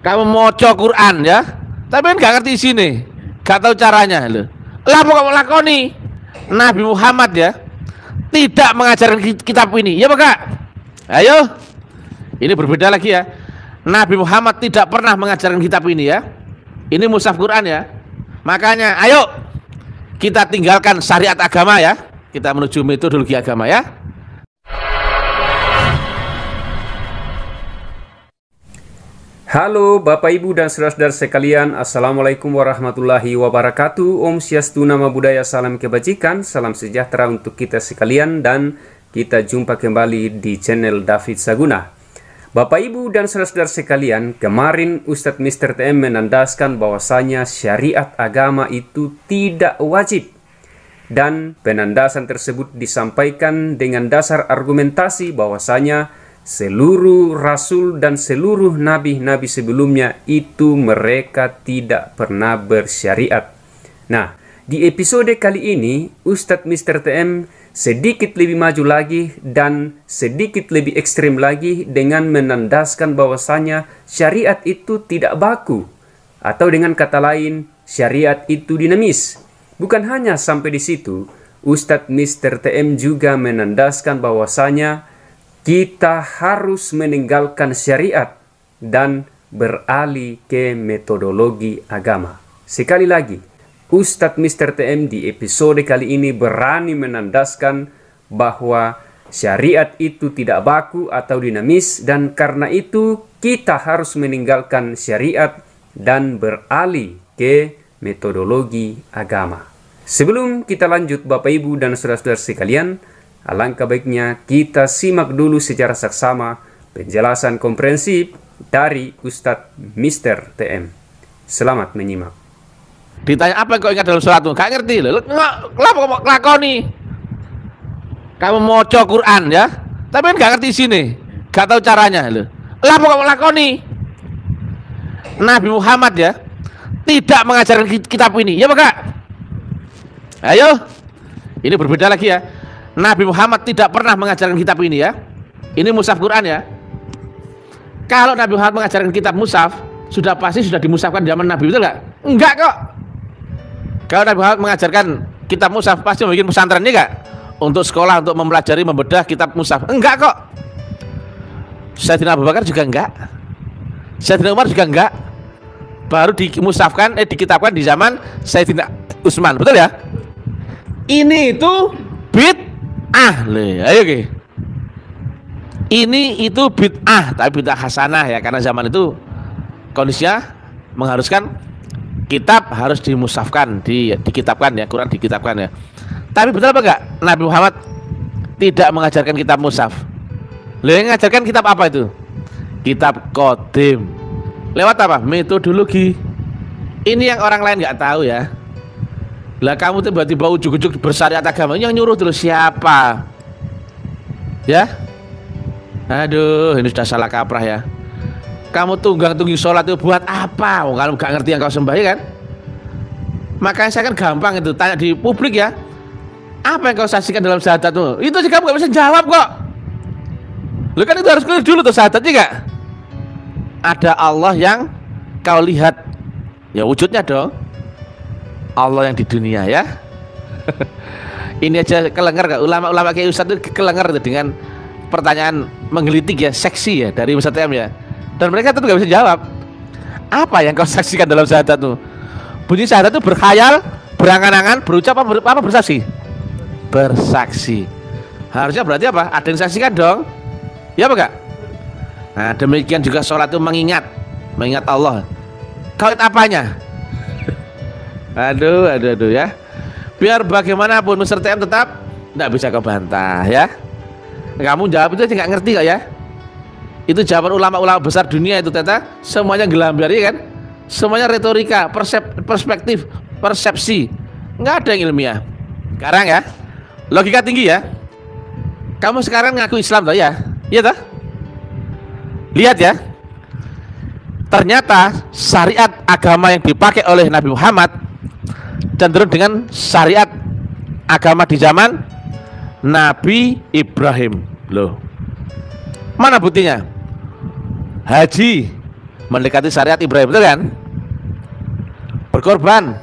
Kamu moco Quran ya, tapi kan gak ngerti sini, gak tahu caranya loh. Lah mau kamu lakoni. Nabi Muhammad ya tidak mengajarkan kitab ini, ya Pak? Ayo, ini berbeda lagi ya. Nabi Muhammad tidak pernah mengajarkan kitab ini ya. Ini mushaf Quran ya. Makanya, ayo kita tinggalkan syariat agama ya. Kita menuju metodologi agama ya. Halo Bapak Ibu dan saudara-saudara sekalian, Assalamualaikum warahmatullahi wabarakatuh. Om Swastiastu, Namo Buddhaya, salam kebajikan, salam sejahtera untuk kita sekalian. Dan kita jumpa kembali di channel David Saguna. Bapak Ibu dan saudara-saudara sekalian, kemarin Ustadz Mr. TM menandaskan bahwasanya syariat agama itu tidak wajib. Dan penandasan tersebut disampaikan dengan dasar argumentasi bahwasanya seluruh rasul dan seluruh nabi-nabi sebelumnya itu mereka tidak pernah bersyariat. Nah, di episode kali ini Ustadz Mr. TM sedikit lebih maju lagi dan sedikit lebih ekstrim lagi dengan menandaskan bahwasanya syariat itu tidak baku, atau dengan kata lain syariat itu dinamis. Bukan hanya sampai di situ, Ustadz Mr. TM juga menandaskan bahwasanya kita harus meninggalkan syariat dan beralih ke metodologi agama. Sekali lagi, Ustadz Mr. TM di episode kali ini berani menandaskan bahwa syariat itu tidak baku atau dinamis, dan karena itu kita harus meninggalkan syariat dan beralih ke metodologi agama. Sebelum kita lanjut Bapak Ibu dan saudara-saudara sekalian, alangkah baiknya kita simak dulu secara saksama penjelasan komprehensif dari Ustadz Mr. TM. Selamat menyimak. Ditanya apa yang kau ingat dalam sholatmu? Gak ngerti loh. Kenapa kamu lakoni? Kamu moco Quran ya, tapi kan gak ngerti sini, gak tahu caranya loh. Lah mau kamu lakoni. Nabi Muhammad ya tidak mengajarkan kitab ini, ya Pak? Ayo, ini berbeda lagi ya. Nabi Muhammad tidak pernah mengajarkan kitab ini ya. Ini mushaf Quran ya. Kalau Nabi Muhammad mengajarkan kitab mushaf, sudah pasti sudah dimushafkan di zaman Nabi, betul nggak? Enggak kok. Kalau Nabi Muhammad mengajarkan kitab mushaf, pasti bikin pesantren ini nggak? Untuk sekolah, untuk mempelajari, membedah kitab mushaf. Enggak kok. Sayyidina Abu Bakar juga enggak. Sayyidina Umar juga enggak. Baru dimushafkan, dikitabkan di zaman Sayyidina Utsman, betul ya? Ini itu bid'ah, ayo ke. Ini itu bid'ah, tapi bid'ah hasanah ya, karena zaman itu kondisinya mengharuskan kitab harus dimushafkan, dikitabkan ya, Quran dikitabkan ya. Tapi betul apa enggak? Nabi Muhammad tidak mengajarkan kitab mushaf. Yang mengajarkan kitab apa itu? Kitab qadim. Lewat apa? Metodologi. Ini yang orang lain nggak tahu ya. Lah kamu tiba-tiba ujuk-ujuk bersyariat agama, yang nyuruh terus siapa? Ya? Aduh, ini sudah salah kaprah ya. Kamu tunggang-tunggi sholat itu buat apa? Oh, kalau nggak ngerti yang kau sembah kan? Makanya saya kan gampang itu tanya di publik ya. Apa yang kau saksikan dalam syahadatmu? Itu sih kamu nggak bisa jawab kok. Lu kan itu harus clear dulu tuh syahadatnya nggak? Ada Allah yang kau lihat, ya wujudnya dong. Allah yang di dunia ya. Ini aja kelenger gak? Ulama-ulama kayak Ustadz itu kelenger dengan pertanyaan menggelitik ya, seksi ya dari Ustadz TM ya. Dan mereka tentu gak bisa jawab. Apa yang kau saksikan dalam syahadatmu? Bunyi syahadat itu berkhayal, berangan-angan, berucap apa bersaksi? Bersaksi. Harusnya berarti apa? Ada yang saksikan dong. Ya apa enggak? Nah, demikian juga sholat itu mengingat Allah. Kau ingat apanya? Aduh ya. Biar bagaimanapun Mr. TM tetap tidak bisa kau bantah ya. Kamu jawab itu aja nggak ngerti kok ya. Itu jawaban ulama-ulama besar dunia itu ternyata semuanya gelambar ya kan. Semuanya retorika, perspektif, persepsi. Nggak ada yang ilmiah. Sekarang ya, logika tinggi ya. Kamu sekarang ngaku Islam toh ya? Iya toh? Lihat ya. Ternyata syariat agama yang dipakai oleh Nabi Muhammad cenderung dengan syariat agama di zaman Nabi Ibrahim. Loh, mana buktinya? Haji mendekati syariat Ibrahim, betul kan? Berkorban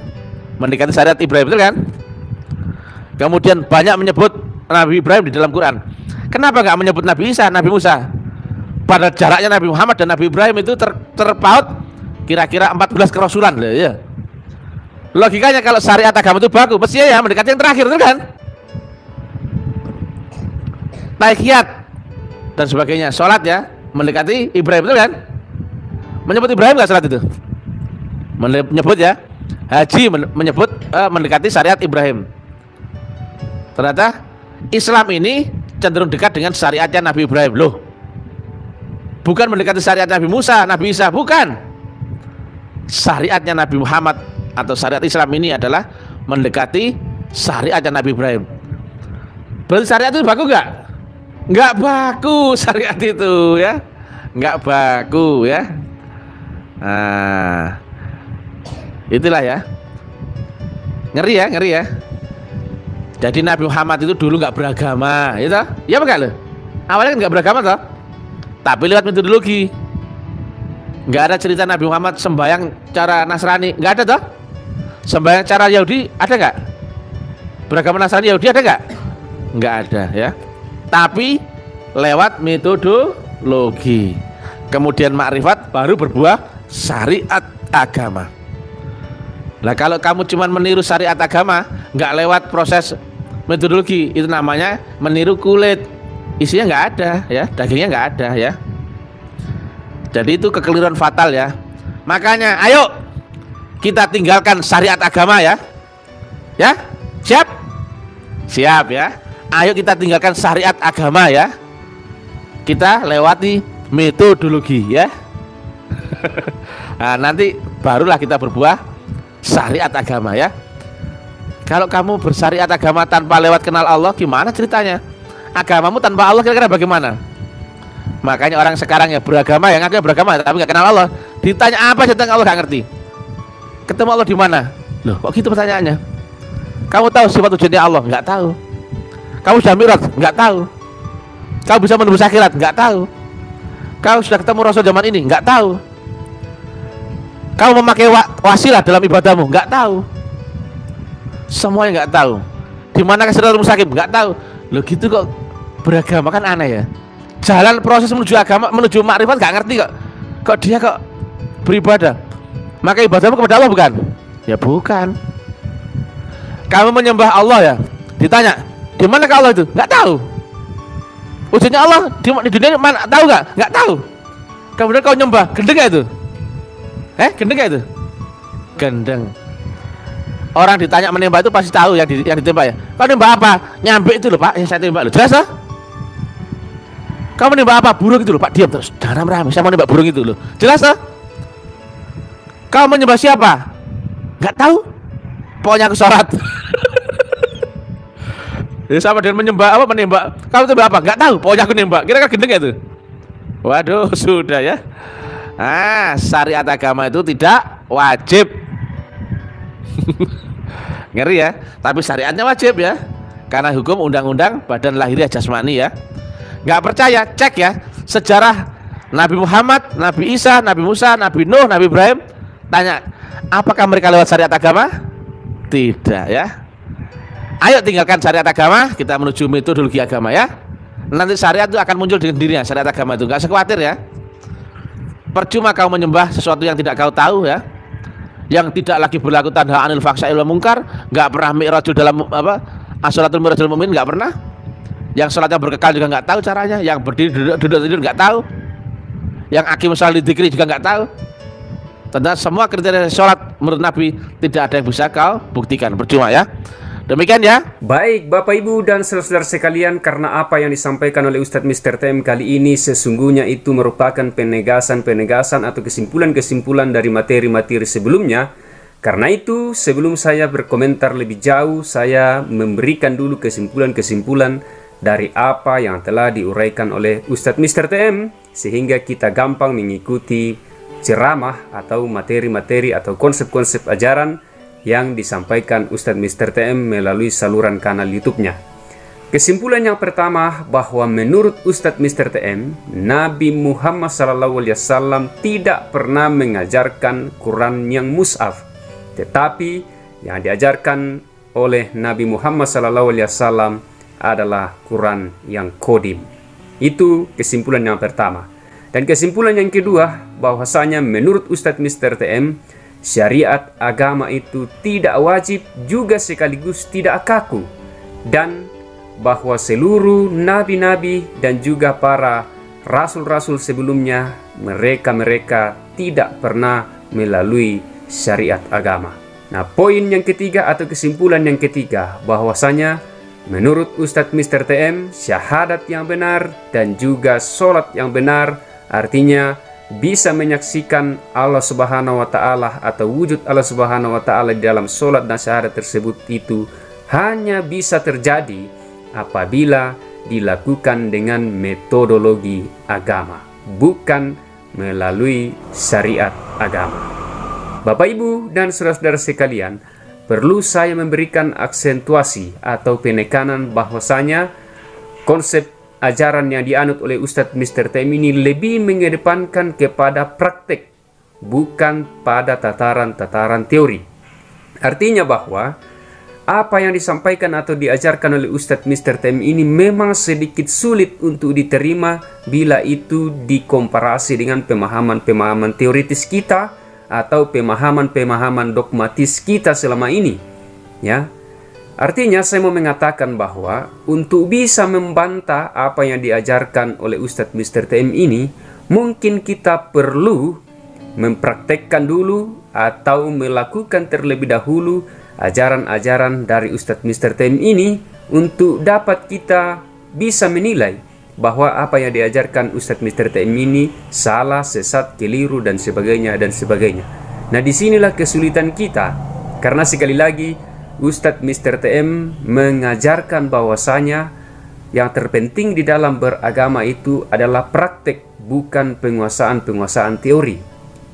mendekati syariat Ibrahim, betul kan? Kemudian banyak menyebut Nabi Ibrahim di dalam Quran. Kenapa nggak menyebut Nabi Isa, Nabi Musa? Pada jaraknya Nabi Muhammad dan Nabi Ibrahim itu terpaut kira-kira 14 kerasulan, ya. Logikanya kalau syariat agama itu baku, mestinya ya mendekati yang terakhir, betul kan? Tahiyat dan sebagainya, sholat ya mendekati Ibrahim, betul kan? Menyebut Ibrahim nggak sholat itu? Menyebut ya. Haji menyebut mendekati syariat Ibrahim. Ternyata Islam ini cenderung dekat dengan syariatnya Nabi Ibrahim. Loh, bukan mendekati syariat Nabi Musa, Nabi Isa, bukan. Syariatnya Nabi Muhammad atau syariat Islam ini adalah mendekati syariatnya Nabi Ibrahim. Berarti syariat itu baku nggak? Nggak baku syariat itu ya, nggak baku ya. Nah, itulah ya, ngeri ya. Jadi Nabi Muhammad itu dulu nggak beragama, gitu? Ya apa enggak lo? Awalnya kan nggak beragama toh, tapi lewat metodologi. Nggak ada cerita Nabi Muhammad sembahyang cara Nasrani, nggak ada toh? Sembahyang cara Yahudi ada nggak? Beragama Nasrani Yahudi ada nggak? Nggak ada ya. Tapi lewat metodologi, kemudian makrifat baru berbuah syariat agama. Nah kalau kamu cuma meniru syariat agama, nggak lewat proses metodologi, itu namanya meniru kulit, isinya nggak ada ya, dagingnya nggak ada ya. Jadi itu kekeliruan fatal ya. Makanya ayo kita tinggalkan syariat agama ya. Ya, siap? Siap ya. Ayo kita tinggalkan syariat agama ya. Kita lewati metodologi ya. Nah, nanti barulah kita berbuah syariat agama ya. Kalau kamu bersyariat agama tanpa lewat kenal Allah, gimana ceritanya? Agamamu tanpa Allah kira-kira bagaimana? Makanya orang sekarang ya beragama, yang ngaku beragama tapi nggak kenal Allah. Ditanya apa tentang Allah nggak ngerti. Ketemu Allah di mana? Loh, kok gitu pertanyaannya? Kamu tahu sifat wujudnya Allah? Nggak tahu. Kamu sudah mi'raj? Nggak tahu. Kamu bisa menembus akhirat? Nggak tahu. Kamu sudah ketemu Rasul zaman ini? Nggak tahu. Kamu memakai wasilah dalam ibadahmu? Nggak tahu. Semuanya nggak tahu. Di mana kesadaran mustaqim? Nggak tahu. Loh gitu kok beragama, kan aneh ya. Jalan proses menuju agama, menuju makrifat nggak ngerti kok. Kok dia kok beribadah? Maka ibadahmu kepada Allah bukan? Ya bukan. Kamu menyembah Allah ya. Ditanya, di mana Allah itu? Nggak tahu. Wujudnya Allah di dunia mana? Tahu nggak? Nggak tahu. Kemudian kau nyembah, gendeng nggak itu? Gendeng nggak itu? Gendeng. Orang ditanya menembak itu pasti tahu yang ditembak ya. Kau nembak apa? Nyampe itu loh Pak, yang saya tembak loh. Jelas loh? Kamu nembak apa? Burung itu loh Pak. Diam terus. Dalam rame. Saya mau nembak burung itu loh. Jelas loh? Kau menyembah siapa? Nggak tahu. Pokoknya aku sholat. Ya sama dengan menyembah apa, menembak. Kamu tembak apa? Nggak tahu. Pokoknya aku nembak. Kira-kira gendeng ya itu? Waduh, sudah ya. Syariat agama itu tidak wajib. Ngeri ya. Tapi syariatnya wajib ya. Karena hukum undang-undang badan lahiriah jasmani ya. Nggak percaya, cek ya sejarah Nabi Muhammad, Nabi Isa, Nabi Musa, Nabi Nuh, Nabi Ibrahim. Tanya, apakah mereka lewat syariat agama? Tidak ya. Ayo tinggalkan syariat agama, kita menuju metodologi agama ya. Nanti syariat itu akan muncul dengan dirinya, syariat agama itu. Nggak usah khawatir ya. Percuma kau menyembah sesuatu yang tidak kau tahu ya, yang tidak lagi berlaku tanha anil faksa'il wal munkar, nggak pernah mi'rajul dalam apa, as-sholatul mi'rajul mu'min, nggak pernah. Yang sholatnya berkekal juga nggak tahu caranya, yang berdiri duduk tidur nggak tahu, yang akim sholat dzikri juga nggak tahu. Tentang semua kriteria sholat menurut Nabi tidak ada yang bisa kau buktikan, percuma ya. Demikian ya. Baik Bapak Ibu dan saudara sekalian, karena apa yang disampaikan oleh Ustadz Mr. TM kali ini sesungguhnya itu merupakan penegasan-penegasan atau kesimpulan-kesimpulan dari materi-materi sebelumnya. Karena itu sebelum saya berkomentar lebih jauh, saya memberikan dulu kesimpulan-kesimpulan dari apa yang telah diuraikan oleh Ustadz Mr. TM, sehingga kita gampang mengikuti ceramah atau materi-materi atau konsep-konsep ajaran yang disampaikan Ustadz Mr. TM melalui saluran kanal YouTube-nya. Kesimpulan yang pertama, bahwa menurut Ustadz Mr. TM, Nabi Muhammad SAW tidak pernah mengajarkan Quran yang mushaf, tetapi yang diajarkan oleh Nabi Muhammad SAW adalah Quran yang kodim. Itu kesimpulan yang pertama. Dan kesimpulan yang kedua, bahwasanya menurut Ustadz Mr. TM, syariat agama itu tidak wajib juga sekaligus tidak kaku, dan bahwa seluruh nabi-nabi dan juga para rasul-rasul sebelumnya, mereka tidak pernah melalui syariat agama. Nah, poin yang ketiga atau kesimpulan yang ketiga, bahwasanya menurut Ustadz Mr. TM, syahadat yang benar dan juga sholat yang benar, artinya bisa menyaksikan Allah Subhanahu wa Ta'ala atau wujud Allah Subhanahu wa Ta'ala di dalam sholat dan syahadat tersebut, itu hanya bisa terjadi apabila dilakukan dengan metodologi agama, bukan melalui syariat agama. Bapak, Ibu, dan saudara-saudara sekalian, perlu saya memberikan aksentuasi atau penekanan bahwasanya konsep ajaran yang dianut oleh Ustadz Mr. TM ini lebih mengedepankan kepada praktek, bukan pada tataran-tataran teori. Artinya bahwa apa yang disampaikan atau diajarkan oleh Ustadz Mr. TM ini memang sedikit sulit untuk diterima bila itu dikomparasi dengan pemahaman-pemahaman teoritis kita atau pemahaman-pemahaman dogmatis kita selama ini. Ya, artinya saya mau mengatakan bahwa untuk bisa membantah apa yang diajarkan oleh Ustadz Mr. TM ini, mungkin kita perlu mempraktekkan dulu atau melakukan terlebih dahulu ajaran-ajaran dari Ustadz Mr. TM ini untuk dapat kita bisa menilai bahwa apa yang diajarkan Ustadz Mr. TM ini salah, sesat, keliru, dan sebagainya, dan sebagainya. Nah, disinilah kesulitan kita, karena sekali lagi Ustadz Mr. TM mengajarkan bahwasanya yang terpenting di dalam beragama itu adalah praktek, bukan penguasaan-penguasaan teori.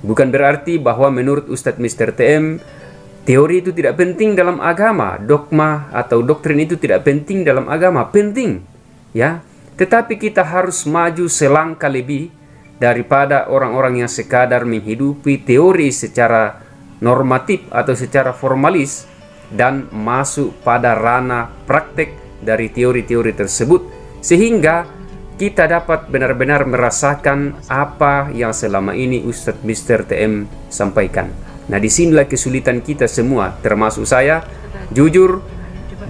Bukan berarti bahwa menurut Ustadz Mr. TM teori itu tidak penting dalam agama, dogma atau doktrin itu tidak penting dalam agama, penting, ya. Tetapi kita harus maju selangkah lebih daripada orang-orang yang sekadar menghidupi teori secara normatif atau secara formalis dan masuk pada ranah praktek dari teori-teori tersebut, sehingga kita dapat benar-benar merasakan apa yang selama ini Ustadz Mr. TM sampaikan. Nah, disinilah kesulitan kita semua, termasuk saya. Jujur,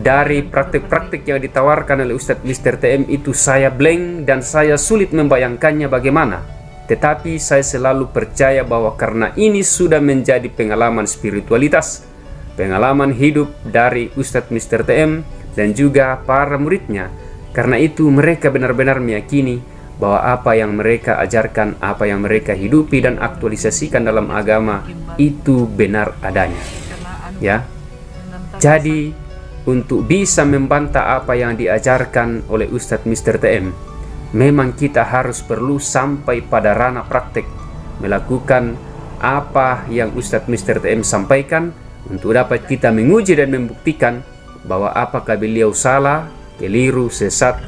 dari praktek-praktek yang ditawarkan oleh Ustadz Mr. TM itu saya blank dan saya sulit membayangkannya bagaimana. Tetapi saya selalu percaya bahwa karena ini sudah menjadi pengalaman spiritualitas, pengalaman hidup dari Ustadz Mr. TM dan juga para muridnya. Karena itu mereka benar-benar meyakini bahwa apa yang mereka ajarkan, apa yang mereka hidupi dan aktualisasikan dalam agama itu benar adanya. Ya. Jadi untuk bisa membantah apa yang diajarkan oleh Ustadz Mr. TM, memang kita harus perlu sampai pada ranah praktek, melakukan apa yang Ustadz Mr. TM sampaikan untuk dapat kita menguji dan membuktikan bahwa apakah beliau salah, keliru, sesat,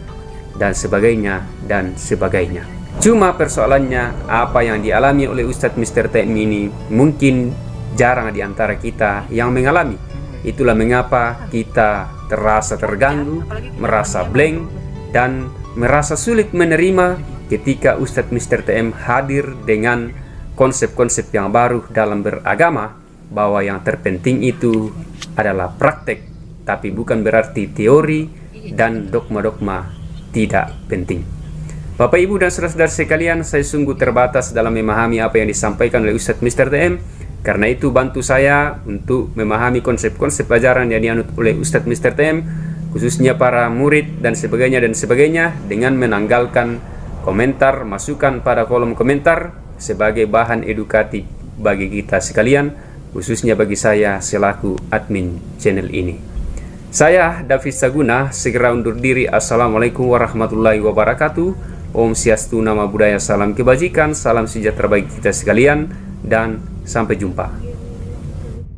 dan sebagainya, dan sebagainya. Cuma persoalannya, apa yang dialami oleh Ustadz Mr. TM ini mungkin jarang di antara kita yang mengalami. Itulah mengapa kita terasa terganggu, merasa blank, dan merasa sulit menerima ketika Ustadz Mr. TM hadir dengan konsep-konsep yang baru dalam beragama, bahwa yang terpenting itu adalah praktek, tapi bukan berarti teori dan dogma-dogma tidak penting. Bapak, Ibu, dan saudara-saudara sekalian, saya sungguh terbatas dalam memahami apa yang disampaikan oleh Ustadz Mr. TM. Karena itu bantu saya untuk memahami konsep-konsep ajaran yang dianut oleh Ustadz Mr. TM, khususnya para murid dan sebagainya, dengan menanggalkan komentar, masukan pada kolom komentar sebagai bahan edukatif bagi kita sekalian, khususnya bagi saya selaku admin channel ini. Saya David Saguna segera undur diri. Assalamualaikum warahmatullahi wabarakatuh. Om Swastiastu, Nama Budaya, Salam Kebajikan, salam sejahtera bagi kita sekalian, dan sampai jumpa.